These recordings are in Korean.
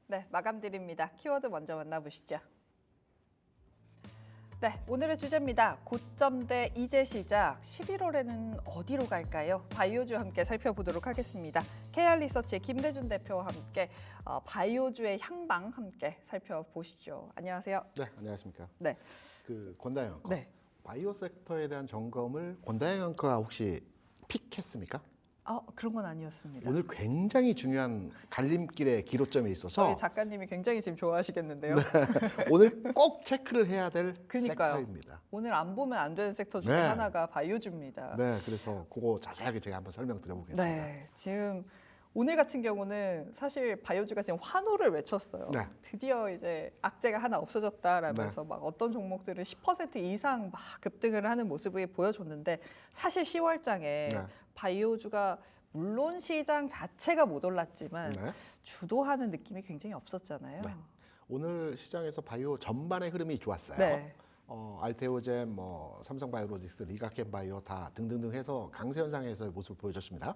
네, 마감 드립니다. 키워드 먼저 만나보시죠. 네, 오늘의 주제입니다. 고점대 이제 시작, 11월에는 어디로 갈까요? 바이오주 함께 살펴보도록 하겠습니다. KR리서치의 김대준 대표와 함께 바이오주의 향방 함께 살펴보시죠. 안녕하세요. 네, 안녕하십니까. 네, 권다영 앵커. 네. 바이오 섹터에 대한 점검을 권다영 앵커가 혹시 픽했습니까? 그런 건 아니었습니다. 오늘 굉장히 중요한 갈림길의 기로점에 있어서 저희 작가님이 굉장히 지금 좋아하시겠는데요. 네, 오늘 꼭 체크를 해야 될 그러니까요. 섹터입니다. 오늘 안 보면 안 되는 섹터 중에 네. 하나가 바이오주입니다. 네, 그래서 그거 자세하게 제가 한번 설명드려보겠습니다. 네, 지금 오늘 같은 경우는 사실 바이오주가 지금 환호를 외쳤어요. 네. 드디어 이제 악재가 하나 없어졌다라면서 막 어떤 종목들은 10% 이상 막 급등을 하는 모습을 보여줬는데 사실 10월장에 네. 바이오주가 물론 시장 자체가 못 올랐지만 네. 주도하는 느낌이 굉장히 없었잖아요. 네. 오늘 시장에서 바이오 전반의 흐름이 좋았어요. 네. 알테오젠, 삼성바이오로직스, 리가켄바이오 다 등등등 해서 강세 현상에서의 모습을 보여줬습니다.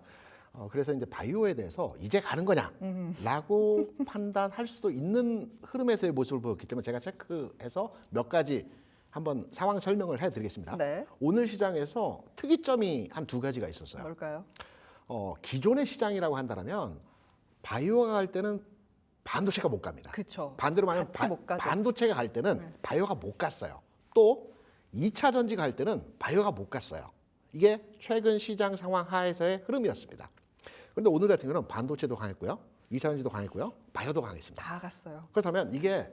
그래서 이제 바이오에 대해서 이제 가는 거냐라고 판단할 수도 있는 흐름에서의 모습을 보였기 때문에 제가 체크해서 몇 가지 한번 상황 설명을 해드리겠습니다. 네. 오늘 시장에서 특이점이 한 두 가지가 있었어요. 뭘까요? 기존의 시장이라고 한다면 바이오가 갈 때는 반도체가 못 갑니다. 그렇죠. 반대로 말하면 같이 못 가죠. 반도체가 갈 때는 바이오가 못 갔어요. 또 2차 전지가 갈 때는 바이오가 못 갔어요. 이게 최근 시장 상황 하에서의 흐름이었습니다. 그런데 오늘 같은 경우는 반도체도 강했고요. 2차 전지도 강했고요. 바이오도 강했습니다. 다 갔어요. 그렇다면 이게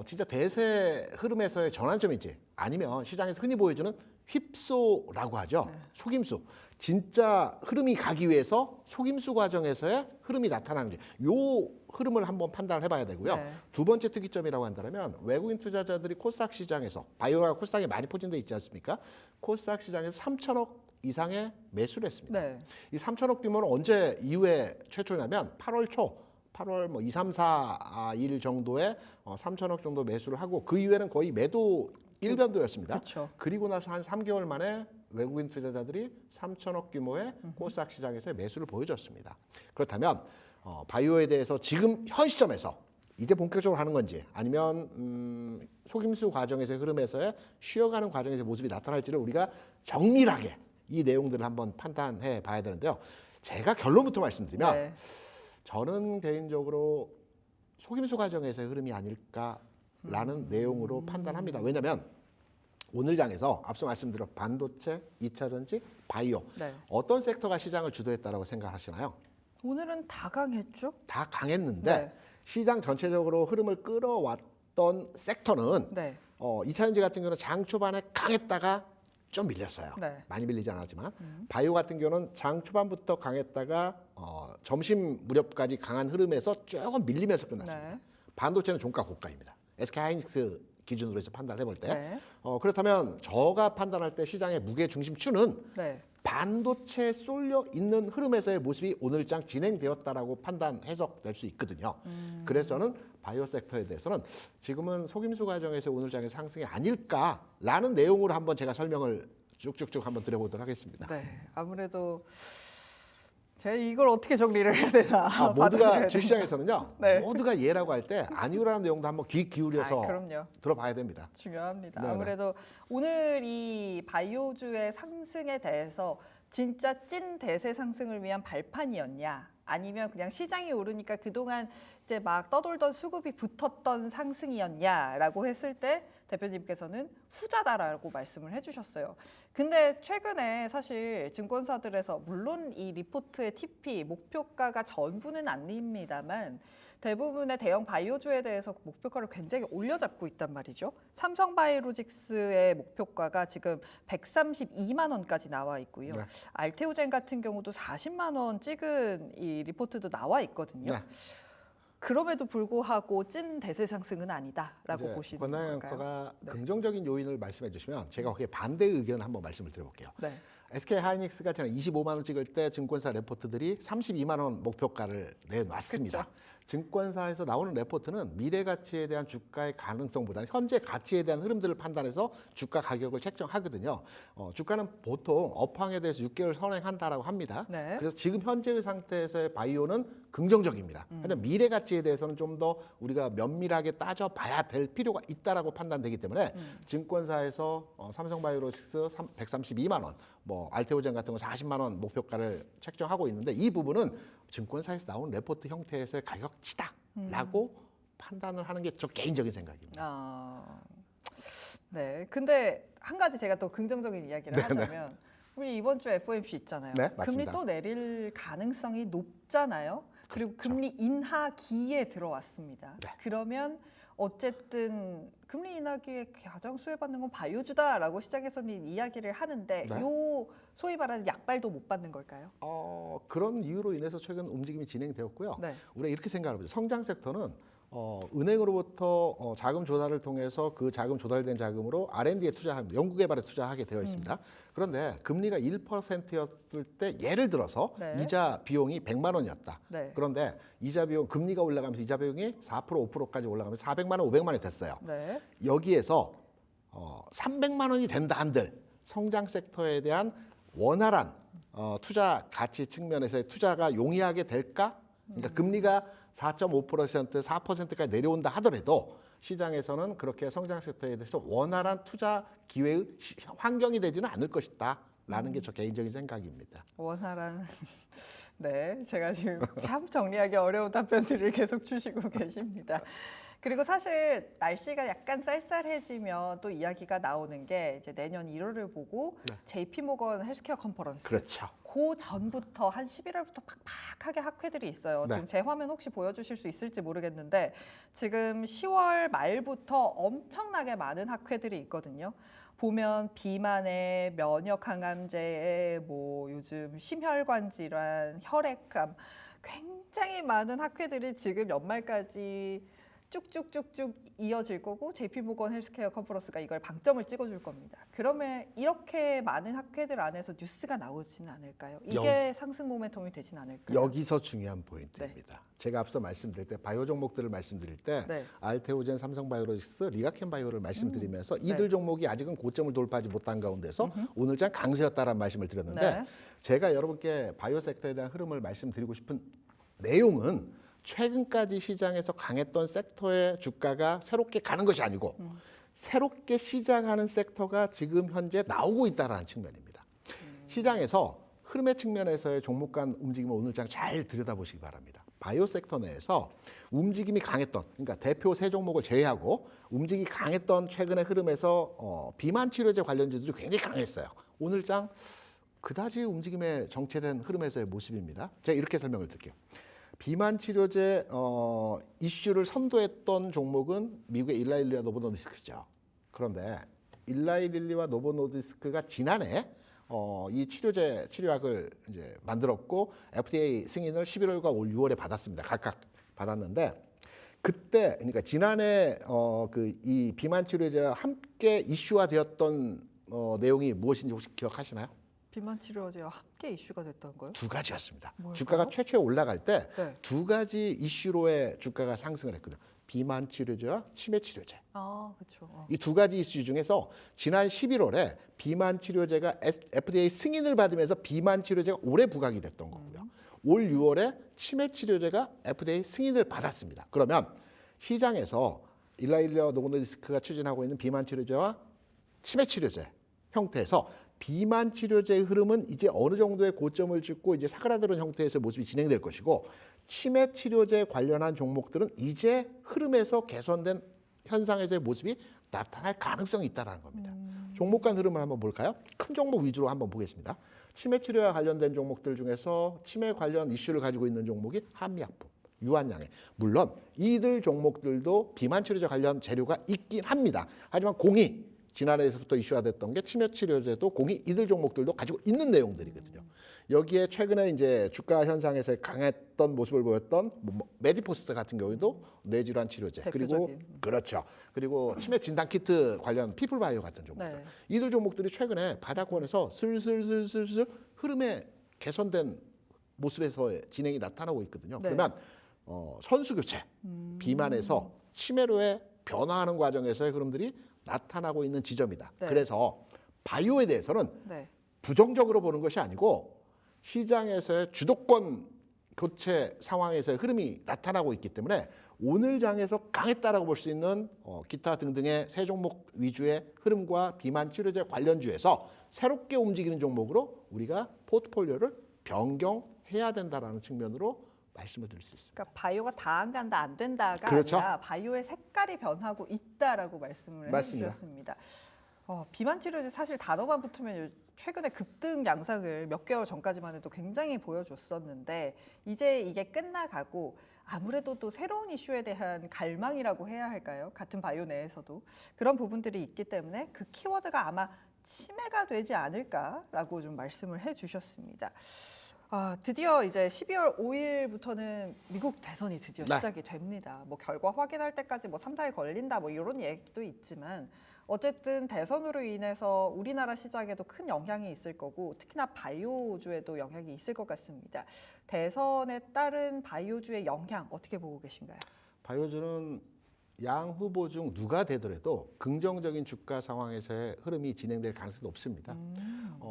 진짜 대세 흐름에서의 전환점인지 아니면 시장에서 흔히 보여주는 휩소라고 하죠. 속임수. 진짜 흐름이 가기 위해서 속임수 과정에서의 흐름이 나타나는지 요 흐름을 한번 판단을 해봐야 되고요. 네. 두 번째 특이점이라고 한다면 외국인 투자자들이 코스닥 시장에서 바이오가 코스닥에 많이 포진돼 있지 않습니까? 코스닥 시장에서 3천억 이상의 매수를 했습니다. 네. 이 3천억 규모는 언제 이후에 최초냐면 8월 초 8월 2, 3, 4일 정도에 3천억 정도 매수를 하고 그 이후에는 거의 매도 일변도였습니다. 그쵸. 그리고 나서 한 3개월 만에 외국인 투자자들이 3천억 규모의 코스닥 시장에서 매수를 보여줬습니다. 그렇다면 바이오에 대해서 지금 현 시점에서 이제 본격적으로 하는 건지 아니면 속임수 과정에서의 흐름에서의 쉬어가는 과정에서의 모습이 나타날지를 우리가 정밀하게 이 내용들을 한번 판단해 봐야 되는데요. 제가 결론부터 말씀드리면 네. 저는 개인적으로 속임수 과정에서의 흐름이 아닐까라는 내용으로 판단합니다. 왜냐하면 오늘 장에서 앞서 말씀드린 반도체, 2차 전지, 바이오 네. 어떤 섹터가 시장을 주도했다고 생각하시나요? 오늘은 다 강했죠? 다 강했는데 네. 시장 전체적으로 흐름을 끌어왔던 섹터는 네. 2차 전지 같은 경우는 장 초반에 강했다가 좀 밀렸어요. 네. 많이 밀리지 않았지만 바이오 같은 경우는 장 초반부터 강했다가 점심 무렵까지 강한 흐름에서 조금 밀리면서 끝났습니다. 네. 반도체는 종가 고가입니다. SK하이닉스 기준으로 해서 판단을 해볼 때 네. 그렇다면 저가 판단할 때 시장의 무게 중심추는 네. 반도체에 쏠려 있는 흐름에서의 모습이 오늘장 진행되었다라고 판단 해석될 수 있거든요. 그래서는 바이오 섹터에 대해서는 지금은 속임수 과정에서 오늘장의 상승이 아닐까라는 내용으로 한번 제가 설명을 쭉쭉쭉 한번 드려보도록 하겠습니다. 네. 아무래도 제가 이걸 어떻게 정리를 해야 되나. 모두가 주시장에서는요. 네. 모두가 예라고 할 때 아니오라는 내용도 한번 귀 기울여서 그럼요. 들어봐야 됩니다. 중요합니다. 네네. 아무래도 오늘 이 바이오주의 상승에 대해서 진짜 찐 대세 상승을 위한 발판이었냐? 아니면 그냥 시장이 오르니까 그동안 이제 막 떠돌던 수급이 붙었던 상승이었냐라고 했을 때 대표님께서는 후자다라고 말씀을 해주셨어요. 근데 최근에 사실 증권사들에서 물론 이 리포트의 TP 목표가가 전부는 아닙니다만 대부분의 대형 바이오주에 대해서 목표가를 굉장히 올려잡고 있단 말이죠. 삼성바이오로직스의 목표가가 지금 132만 원까지 나와 있고요. 네. 알테오젠 같은 경우도 40만 원 찍은 이 리포트도 나와 있거든요. 네. 그럼에도 불구하고 찐 대세 상승은 아니다라고 보시는 권나영 건가요? 앵커가 네. 긍정적인 요인을 말씀해 주시면 제가 거기에 반대 의견을 한번 말씀을 드려볼게요. 네. SK하이닉스가 지난 25만 원 찍을 때 증권사 레포트들이 32만 원 목표가를 내놨습니다. 그쵸. 증권사에서 나오는 레포트는 미래 가치에 대한 주가의 가능성보다는 현재 가치에 대한 흐름들을 판단해서 주가 가격을 책정하거든요. 주가는 보통 업황에 대해서 6개월 선행한다라고 합니다. 네. 그래서 지금 현재의 상태에서의 바이오는 긍정적입니다. 하지만 미래 가치에 대해서는 좀 더 우리가 면밀하게 따져봐야 될 필요가 있다라고 판단되기 때문에 증권사에서 삼성바이오로직스 132만 원, 뭐 알테오젠 같은 거 40만 원 목표가를 책정하고 있는데 이 부분은 증권사에서 나온 레포트 형태에서의 가격치다라고 판단을 하는 게 저 개인적인 생각입니다. 네. 근데 한 가지 제가 또 긍정적인 이야기를 하자면 우리 이번 주 FOMC 있잖아요. 네, 금리 맞습니다. 또 내릴 가능성이 높잖아요. 그리고 그렇죠. 금리 인하기에 들어왔습니다. 네. 그러면 어쨌든 금리 인하기에 가장 수혜받는 건 바이오주다라고 시장에서는 이야기를 하는데 네. 요 소위 말하는 약발도 못 받는 걸까요? 그런 이유로 인해서 최근 움직임이 진행되었고요. 네. 우리가 이렇게 생각해보죠. 성장 섹터는 은행으로부터 자금 조달을 통해서 그 자금 조달된 자금으로 R&D에 투자합니다. 연구개발에 투자하게 되어 있습니다. 그런데 금리가 1%였을 때 예를 들어서 네. 이자 비용이 100만 원이었다. 네. 그런데 이자 비용 금리가 올라가면서 이자 비용이 4% 5%까지 올라가면서 400만 원, 500만 원이 됐어요. 네. 여기에서 300만 원이 된다 한들 성장 섹터에 대한 원활한 투자 가치 측면에서의 투자가 용이하게 될까? 그러니까 금리가 4.5%, 4%까지 내려온다 하더라도 시장에서는 그렇게 성장 섹터에 대해서 원활한 투자 기회의 환경이 되지는 않을 것이다라는 게 저 개인적인 생각입니다. 원활한 네, 제가 지금 참 정리하기 어려운 답변들을 계속 주시고 계십니다. 그리고 사실 날씨가 약간 쌀쌀해지면 또 이야기가 나오는 게 이제 내년 1월을 보고 네. JP모건 헬스케어 컨퍼런스. 그렇죠. 그 전부터 한 11월부터 팍팍하게 학회들이 있어요. 네. 지금 제 화면 혹시 보여주실 수 있을지 모르겠는데 지금 10월 말부터 엄청나게 많은 학회들이 있거든요. 보면 비만에 면역 항암제에 뭐 요즘 심혈관 질환, 혈액암 굉장히 많은 학회들이 지금 연말까지 쭉쭉쭉쭉 이어질 거고 JP모건 헬스케어 컨퍼런스가 이걸 방점을 찍어줄 겁니다. 그러면 이렇게 많은 학회들 안에서 뉴스가 나오지는 않을까요? 이게 상승 모멘텀이 되진 않을까요? 여기서 중요한 포인트입니다. 제가 앞서 말씀드릴 때 바이오 종목들을 말씀드릴 때 네. 알테오젠, 삼성바이오로직스, 리가켄바이오를 말씀드리면서 이들 네. 종목이 아직은 고점을 돌파하지 못한 가운데서 오늘장 강세였다라는 말씀을 드렸는데 네. 제가 여러분께 바이오 섹터에 대한 흐름을 말씀드리고 싶은 내용은 최근까지 시장에서 강했던 섹터의 주가가 새롭게 가는 것이 아니고 새롭게 시작하는 섹터가 지금 현재 나오고 있다는 측면입니다. 시장에서 흐름의 측면에서의 종목 간 움직임을 오늘장 잘 들여다보시기 바랍니다. 바이오 섹터 내에서 움직임이 강했던, 그러니까 대표 세 종목을 제외하고 움직임이 강했던 최근의 흐름에서 비만 치료제 관련주들이 굉장히 강했어요. 오늘장 그다지 움직임에 정체된 흐름에서의 모습입니다. 제가 이렇게 설명을 드릴게요. 비만 치료제 이슈를 선도했던 종목은 미국의 일라일리와 노보노디스크죠. 그런데 일라일리와 노보노디스크가 지난해 이 치료제 치료약을 이제 만들었고 FDA 승인을 11월과 올 6월에 받았습니다. 각각 받았는데 그때 그러니까 지난해 이 비만 치료제와 함께 이슈화되었던 내용이 무엇인지 혹시 기억하시나요? 비만 치료제와 함께 이슈가 됐던 거요? 두 가지였습니다. 뭘까요? 주가가 최초에 올라갈 때 네. 두 가지 이슈로의 주가가 상승을 했거든요. 비만 치료제와 치매 치료제. 아, 그렇죠. 이 두 가지 이슈 중에서 지난 11월에 비만 치료제가 FDA 승인을 받으면서 비만 치료제가 올해 부각이 됐던 거고요. 올 6월에 치매 치료제가 FDA 승인을 받았습니다. 그러면 시장에서 일라일리와 노보노디스크가 추진하고 있는 비만 치료제와 치매 치료제 형태에서 비만 치료제의 흐름은 이제 어느 정도의 고점을 찍고 이제 사그라드는 형태에서 모습이 진행될 것이고 치매 치료제 관련한 종목들은 이제 흐름에서 개선된 현상에서의 모습이 나타날 가능성이 있다는 겁니다. 종목 간 흐름을 한번 볼까요? 큰 종목 위주로 한번 보겠습니다. 치매 치료와 관련된 종목들 중에서 치매 관련 이슈를 가지고 있는 종목이 한미약품, 유한양해. 물론 이들 종목들도 비만 치료제 관련 재료가 있긴 합니다. 하지만 공이 지난해에서부터 이슈가 됐던 게 치매 치료제도 공이 이들 종목들도 가지고 있는 내용들이거든요. 여기에 최근에 이제 주가 현상에서 강했던 모습을 보였던 메디포스트 같은 경우에도 뇌질환 치료제 그리고 대표적인. 그렇죠. 그리고 치매 진단 키트 관련 피플바이오 같은 종목들. 네. 이들 종목들이 최근에 바닥권에서 슬슬 흐름에 개선된 모습에서 진행이 나타나고 있거든요. 네. 그러면 선수 교체, 비만에서 치매로의 변화하는 과정에서의 흐름들이 나타나고 있는 지점이다. 네. 그래서 바이오에 대해서는 네. 부정적으로 보는 것이 아니고 시장에서의 주도권 교체 상황에서의 흐름이 나타나고 있기 때문에 오늘 장에서 강했다라고 볼 수 있는 기타 등등의 세 종목 위주의 흐름과 비만 치료제 관련주에서 새롭게 움직이는 종목으로 우리가 포트폴리오를 변경해야 된다라는 측면으로 말씀을 드릴 수 있습니다. 그러니까 바이오가 다 안 간다 안 된다가 그렇죠. 아니라 바이오의 색깔이 변하고 있다라고 말씀을 맞습니다. 해주셨습니다. 비만 치료제 사실 단어만 붙으면 최근에 급등 양상을 몇 개월 전까지만 해도 굉장히 보여줬었는데 이제 이게 끝나가고 아무래도 또 새로운 이슈에 대한 갈망이라고 해야 할까요? 같은 바이오 내에서도 그런 부분들이 있기 때문에 그 키워드가 아마 치매가 되지 않을까라고 좀 말씀을 해주셨습니다. 드디어 이제 12월 5일부터는 미국 대선이 드디어 네. 시작이 됩니다. 뭐 결과 확인할 때까지 뭐 3달 걸린다 뭐 이런 얘기도 있지만 어쨌든 대선으로 인해서 우리나라 시장에도 큰 영향이 있을 거고 특히나 바이오주에도 영향이 있을 것 같습니다. 대선에 따른 바이오주의 영향 어떻게 보고 계신가요? 바이오주는 양 후보 중 누가 되더라도 긍정적인 주가 상황에서의 흐름이 진행될 가능성이 높습니다.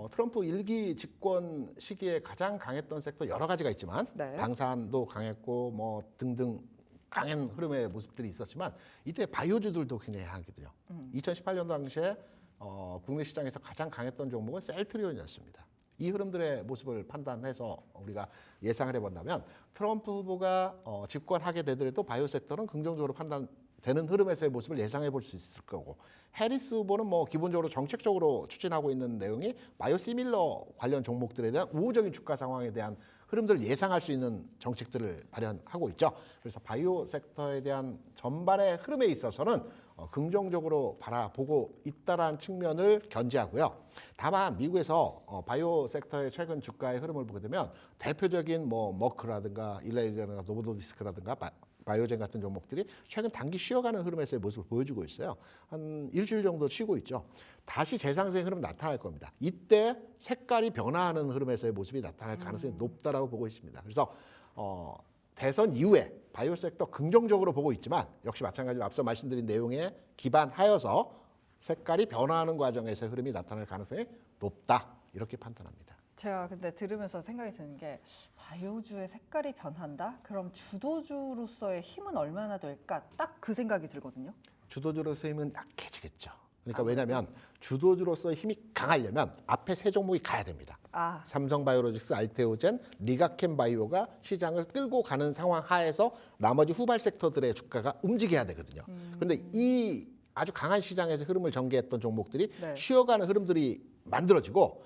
트럼프 1기 집권 시기에 가장 강했던 섹터 여러 가지가 있지만 네. 방산도 강했고 뭐 등등 강한 흐름의 모습들이 있었지만 이때 바이오주들도 굉장히 강하거든요. 2018년도 당시에 국내 시장에서 가장 강했던 종목은 셀트리온이었습니다. 이 흐름들의 모습을 판단해서 우리가 예상을 해본다면 트럼프 후보가 집권하게 되더라도 바이오 섹터는 긍정적으로 판단되는 흐름에서의 모습을 예상해 볼 수 있을 거고 해리스 후보는 뭐 기본적으로 정책적으로 추진하고 있는 내용이 바이오시밀러 관련 종목들에 대한 우호적인 주가 상황에 대한 흐름들을 예상할 수 있는 정책들을 마련하고 있죠. 그래서 바이오 섹터에 대한 전반의 흐름에 있어서는 긍정적으로 바라보고 있다라는 측면을 견지하고요. 다만 미국에서 바이오 섹터의 최근 주가의 흐름을 보게 되면 대표적인 뭐 머크라든가 일레이라든가 노보노디스크라든가 바이오젠 같은 종목들이 최근 단기 쉬어가는 흐름에서의 모습을 보여주고 있어요. 한 일주일 정도 쉬고 있죠. 다시 재상승의 흐름 나타날 겁니다. 이때 색깔이 변화하는 흐름에서의 모습이 나타날 가능성이 높다라고 보고 있습니다. 그래서 대선 이후에 바이오 섹터 긍정적으로 보고 있지만 역시 마찬가지로 앞서 말씀드린 내용에 기반하여서 색깔이 변화하는 과정에서의 흐름이 나타날 가능성이 높다 이렇게 판단합니다. 제가 근데 들으면서 생각이 드는 게 바이오주의 색깔이 변한다? 그럼 주도주로서의 힘은 얼마나 될까? 딱 그 생각이 들거든요. 주도주로서의 힘은 약해지겠죠. 그러니까 왜냐하면 주도주로서의 힘이 강하려면 앞에 세 종목이 가야 됩니다. 삼성바이오로직스, 알테오젠, 리가켄바이오가 시장을 끌고 가는 상황 하에서 나머지 후발 섹터들의 주가가 움직여야 되거든요. 그런데 이 아주 강한 시장에서 흐름을 전개했던 종목들이 네. 쉬어가는 흐름들이 만들어지고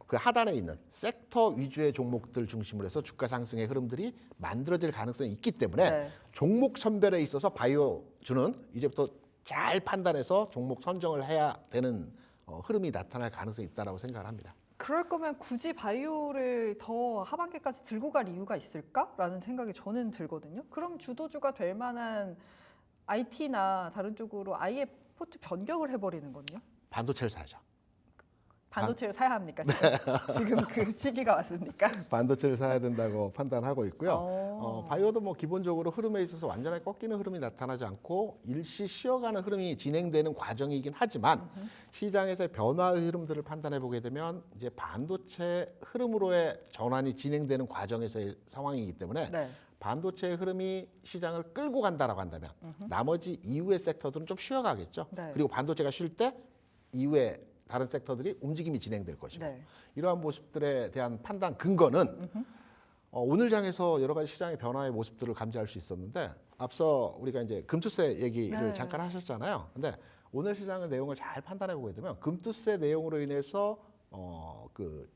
그 하단에 있는 섹터 위주의 종목들 중심으로 해서 주가 상승의 흐름들이 만들어질 가능성이 있기 때문에 네. 종목 선별에 있어서 바이오주는 이제부터 잘 판단해서 종목 선정을 해야 되는 흐름이 나타날 가능성이 있다고 생각을 합니다. 그럴 거면 굳이 바이오를 더 하반기까지 들고 갈 이유가 있을까라는 생각이 저는 들거든요. 그럼 주도주가 될 만한 IT나 다른 쪽으로 아예 포트 변경을 해버리는 거든요. 반도체를 사야죠. 반도체를 사야 합니까? 지금 그 시기가 왔습니까? 반도체를 사야 된다고 판단하고 있고요. 바이오도 뭐 기본적으로 흐름에 있어서 완전하게 꺾이는 흐름이 나타나지 않고 일시 쉬어가는 흐름이 진행되는 과정이긴 하지만 시장에서의 변화의 흐름들을 판단해 보게 되면 이제 반도체 흐름으로의 전환이 진행되는 과정에서의 상황이기 때문에 네. 반도체의 흐름이 시장을 끌고 간다라고 한다면 나머지 이후의 섹터들은 좀 쉬어가겠죠. 네. 그리고 반도체가 쉴 때 이후에 다른 섹터들이 움직임이 진행될 것이고 네. 이러한 모습들에 대한 판단 근거는 오늘 장에서 여러 가지 시장의 변화의 모습들을 감지할 수 있었는데 앞서 우리가 이제 금투세 얘기를 네. 잠깐 하셨잖아요. 근데 오늘 시장의 내용을 잘 판단해 보게 되면 금투세 내용으로 인해서 그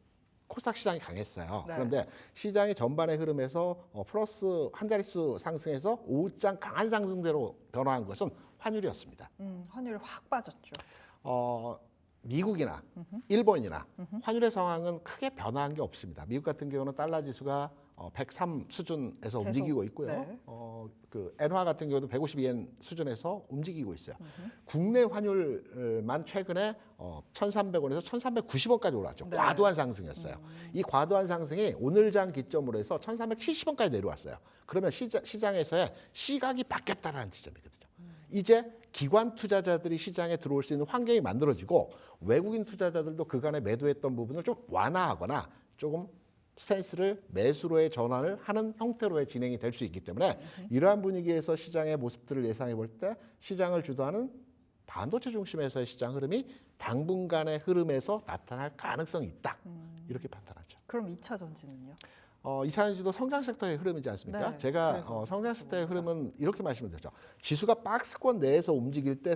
코스닥 시장이 강했어요. 네. 그런데 시장의 전반의 흐름에서 플러스 한 자릿수 상승해서 오후장 강한 상승세로 변화한 것은 환율이었습니다. 환율이 확 빠졌죠. 미국이나 일본이나 환율의 상황은 크게 변화한 게 없습니다. 미국 같은 경우는 달러 지수가 103 수준에서 계속, 움직이고 있고요. 네. 그 엔화 같은 경우도 152엔 수준에서 움직이고 있어요. 국내 환율만 최근에 1,300원에서 1,390원까지 올랐죠. 네. 과도한 상승이었어요. 이 과도한 상승이 오늘 장 기점으로 해서 1,370원까지 내려왔어요. 그러면 시장에서의 시각이 바뀌었다는 지점이거든요. 이제 기관 투자자들이 시장에 들어올 수 있는 환경이 만들어지고 외국인 투자자들도 그간에 매도했던 부분을 좀 완화하거나 조금 스탠스를 매수로의 전환을 하는 형태로의 진행이 될 수 있기 때문에 이러한 분위기에서 시장의 모습들을 예상해 볼 때 시장을 주도하는 반도체 중심에서의 시장 흐름이 당분간의 흐름에서 나타날 가능성이 있다. 이렇게 판단하죠. 그럼 2차 전지는요? 2차 전지도 성장 섹터의 흐름이지 않습니까? 네, 제가 그래서 성장 섹터의 흐름은 이렇게 말씀을 드렸죠. 지수가 박스권 내에서 움직일 때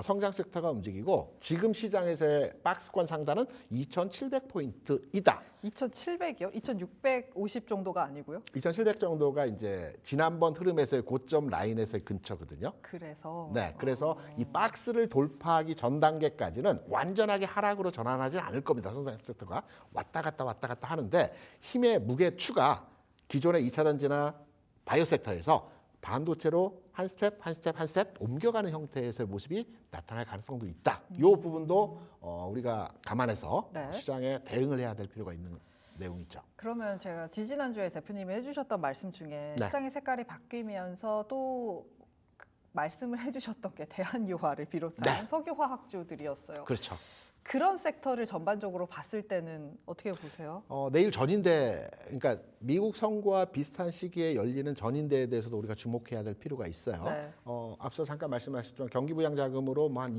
성장 섹터가 움직이고 지금 시장에서의 박스권 상단은 2,700포인트이다. 2,700이요? 2,650 정도가 아니고요? 2,700 정도가 이제 지난번 흐름에서의 고점 라인에서의 근처거든요. 그래서 네, 그래서 이 박스를 돌파하기 전 단계까지는 완전하게 하락으로 전환하지 않을 겁니다. 성장 섹터가 왔다 갔다 하는데 힘의 무게 추가 기존의 2차 전지나 바이오 섹터에서 반도체로 한 스텝 옮겨가는 형태에서의 모습이 나타날 가능성도 있다. 이 부분도 우리가 감안해서 네. 시장에 대응을 해야 될 필요가 있는 내용이죠. 그러면 제가 지지난주에 대표님이 해주셨던 말씀 중에 네. 시장의 색깔이 바뀌면서 또 말씀을 해주셨던 게 대한유화를 비롯한 네. 석유화학주들이었어요. 그렇죠. 그런 섹터를 전반적으로 봤을 때는 어떻게 보세요? 내일 전인대, 그러니까 미국 선거와 비슷한 시기에 열리는 전인대에 대해서도 우리가 주목해야 될 필요가 있어요. 네. 앞서 잠깐 말씀하셨지만 경기부양자금으로 뭐 한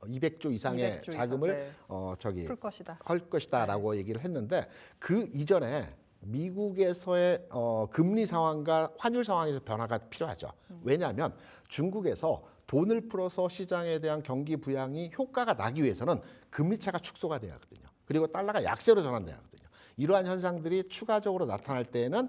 200조 이상의 200조 자금을 이상, 풀 것이다. 할 것이다라고 얘기를 했는데 그 이전에 미국에서의 금리 상황과 환율 상황에서 변화가 필요하죠. 왜냐하면 중국에서 돈을 풀어서 시장에 대한 경기 부양이 효과가 나기 위해서는 금리 차가 축소가 돼야 하거든요. 그리고 달러가 약세로 전환돼야 하거든요. 이러한 현상들이 추가적으로 나타날 때에는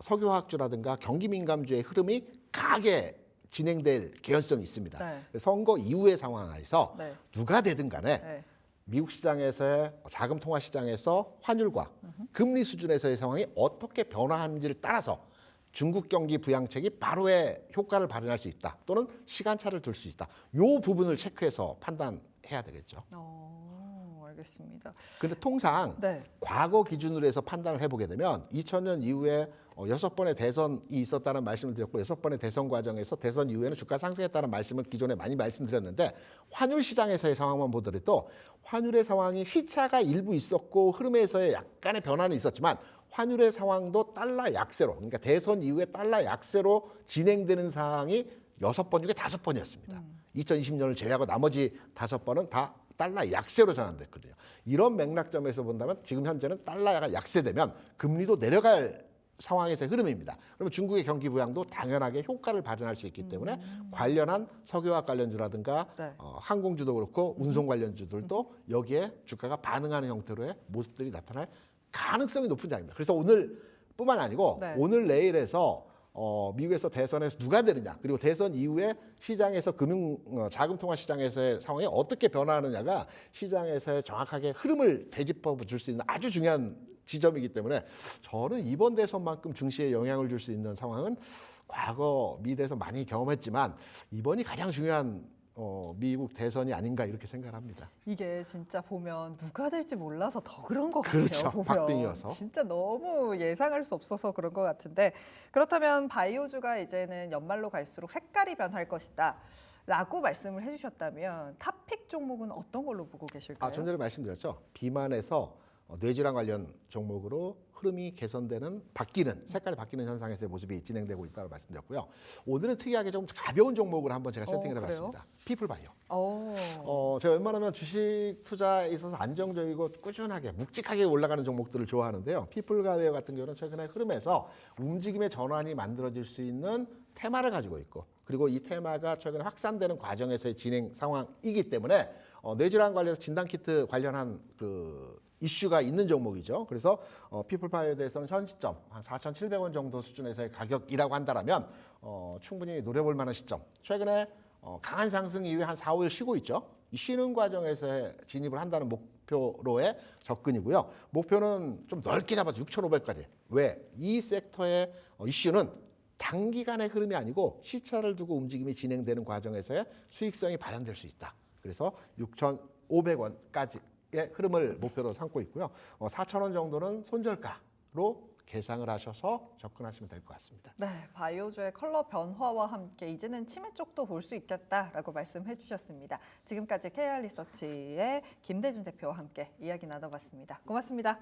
석유화학주라든가 경기 민감주의 흐름이 강하게 진행될 개연성이 있습니다. 네. 선거 이후의 상황에서 네. 누가 되든 간에 네. 미국 시장에서의 자금 통화 시장에서 환율과 금리 수준에서의 상황이 어떻게 변화하는지를 따라서 중국 경기 부양책이 바로의 효과를 발휘할 수 있다. 또는 시간차를 둘 수 있다. 이 부분을 체크해서 판단해야 되겠죠. 알겠습니다. 근데 통상 네. 과거 기준으로 해서 판단을 해보게 되면 2000년 이후에 6번의 대선이 있었다는 말씀을 드렸고 6번의 대선 과정에서 대선 이후에는 주가 상승했다는 말씀을 기존에 많이 말씀드렸는데 환율 시장에서의 상황만 보더라도 환율의 상황이 시차가 일부 있었고 흐름에서의 약간의 변화는 있었지만 환율의 상황도 달러 약세로, 그러니까 대선 이후에 달러 약세로 진행되는 상황이 6번 중에 5번이었습니다. 2020년을 제외하고 나머지 5번은 다 달러 약세로 전환됐거든요. 이런 맥락점에서 본다면 지금 현재는 달러가 약세되면 금리도 내려갈 상황에서의 흐름입니다. 그러면 중국의 경기 부양도 당연하게 효과를 발휘할 수 있기 때문에 관련한 석유화학 관련주라든가 네. 항공주도 그렇고 운송 관련주들도 여기에 주가가 반응하는 형태로의 모습들이 나타날 가능성이 높은 장입니다. 그래서 오늘뿐만 아니고 네. 오늘 내일에서 미국에서 대선에서 누가 되느냐 그리고 대선 이후에 시장에서 자금 통화 시장에서의 상황이 어떻게 변화하느냐가 시장에서의 정확하게 흐름을 되짚어 줄 수 있는 아주 중요한 지점이기 때문에 저는 이번 대선만큼 증시에 영향을 줄 수 있는 상황은 과거 미 대선 많이 경험했지만 이번이 가장 중요한 미국 대선이 아닌가 이렇게 생각합니다. 이게 진짜 보면 누가 될지 몰라서 더 그런 것 그렇죠. 같아요. 보면 박빙이어서. 진짜 너무 예상할 수 없어서 그런 것 같은데 그렇다면 바이오주가 이제는 연말로 갈수록 색깔이 변할 것이다. 라고 말씀을 해주셨다면 탑픽 종목은 어떤 걸로 보고 계실까요? 좀 전에 말씀드렸죠. 비만에서 뇌질환 관련 종목으로 흐름이 개선되는 색깔이 바뀌는 현상에서의 모습이 진행되고 있다고 말씀드렸고요. 오늘은 특이하게 좀 가벼운 종목을 한번 제가 세팅을 해봤습니다. 피플바이오. 제가 웬만하면 주식 투자에 있어서 안정적이고 꾸준하게 묵직하게 올라가는 종목들을 좋아하는데요. 피플바이오 같은 경우는 최근에 흐름에서 움직임의 전환이 만들어질 수 있는 테마를 가지고 있고 그리고 이 테마가 최근에 확산되는 과정에서의 진행 상황이기 때문에 뇌질환 관련해서 진단키트 관련한 이슈가 있는 종목이죠. 그래서 피플파이어에 대해서는 현 시점 한 4,700원 정도 수준에서의 가격이라고 한다면 충분히 노려볼 만한 시점. 최근에 강한 상승 이후에 한 4, 5일 쉬고 있죠. 이 쉬는 과정에서 진입을 한다는 목표로의 접근이고요. 목표는 좀 넓게 잡아서 6,500까지. 왜? 이 섹터의 이슈는 단기간의 흐름이 아니고 시차를 두고 움직임이 진행되는 과정에서의 수익성이 발현될 수 있다. 그래서 6,500원까지의 흐름을 목표로 삼고 있고요. 4,000원 정도는 손절가로 계상을 하셔서 접근하시면 될 것 같습니다. 네, 바이오주의 컬러 변화와 함께 이제는 치매 쪽도 볼 수 있겠다라고 말씀해 주셨습니다. 지금까지 KR 리서치의 김대준 대표와 함께 이야기 나눠봤습니다. 고맙습니다.